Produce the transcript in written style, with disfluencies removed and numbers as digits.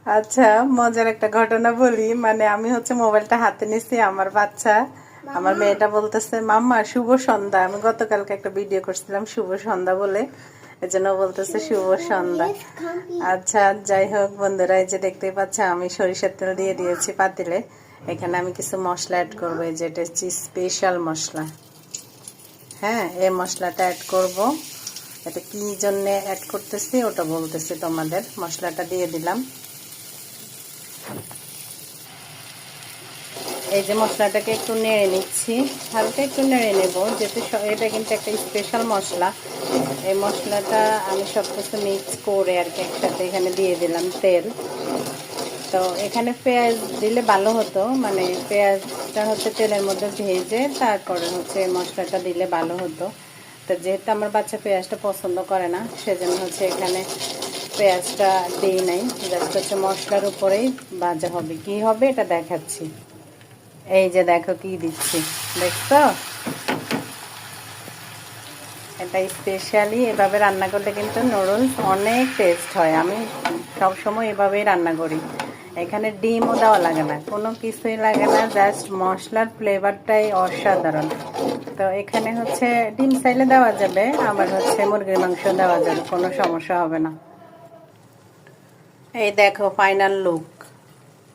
আচ্ছা, মজার একটা ঘটনা বলি। মানে আমি হচ্ছে মোবাইলটা হাতে নিছি, আমার বাচ্চা, আমার মেয়েটা বলতেছে মাম্মা শুভ সন্ধ্যা। আমি গতকালকে একটা ভিডিও করছিলাম শুভ সন্ধ্যা বলে, এজন্য বলতেছে শুভ সন্ধ্যা। আচ্ছা, যাই হোক বন্ধুরা, এই যে দেখতেই পাচ্ছ আমি সরিষার তেল দিয়ে দিয়েছি পাতিলে। এখানে আমি কিছু মশলা অ্যাড করবো, এই যে এটা হচ্ছে স্পেশাল মশলা। হ্যাঁ, এই মশলাটা অ্যাড করব। এটা কি জন্য অ্যাড করতেছি ওটা বলতেছি তোমাদের। মশলাটা দিয়ে দিলাম। এই যে মশলাটাকে একটু নেড়ে নিচ্ছি, হালকা একটু নেড়ে নেব, যেহেতু এটা কিন্তু একটা স্পেশাল মশলা। এই মশলাটা আমি সব কিছু মিক্স করে আর কি একসাথে এখানে দিয়ে দিলাম তেল। তো এখানে পেঁয়াজ দিলে ভালো হতো, মানে পেঁয়াজটা হচ্ছে তেলের মধ্যে ভেজে তারপরে হচ্ছে মশলাটা দিলে ভালো হতো। তো যেহেতু আমার বাচ্চা পেঁয়াজটা পছন্দ করে না, সেজন্য হচ্ছে এখানে পেঁয়াজটা দিই নাই। জাস্ট হচ্ছে মশলার উপরেই ভাজা হবে। কি হবে এটা দেখাচ্ছি। এই যে দেখো কি দিচ্ছি, দেখছো? এটা স্পেশালি এভাবে রান্না করলে কিন্তু নুডলস অনেক টেস্ট হয়। আমি সবসময় এভাবেই রান্না করি। এখানে ডিমও দেওয়া লাগে না, কোনো কিছুই লাগে না, জাস্ট মশলার ফ্লেভারটাই অসাধারণ। তো এখানে হচ্ছে ডিম চাইলে দেওয়া যাবে, আবার হচ্ছে মুরগির মাংস দেওয়া যাবে, কোনো সমস্যা হবে না। এই দেখো ফাইনাল লুক।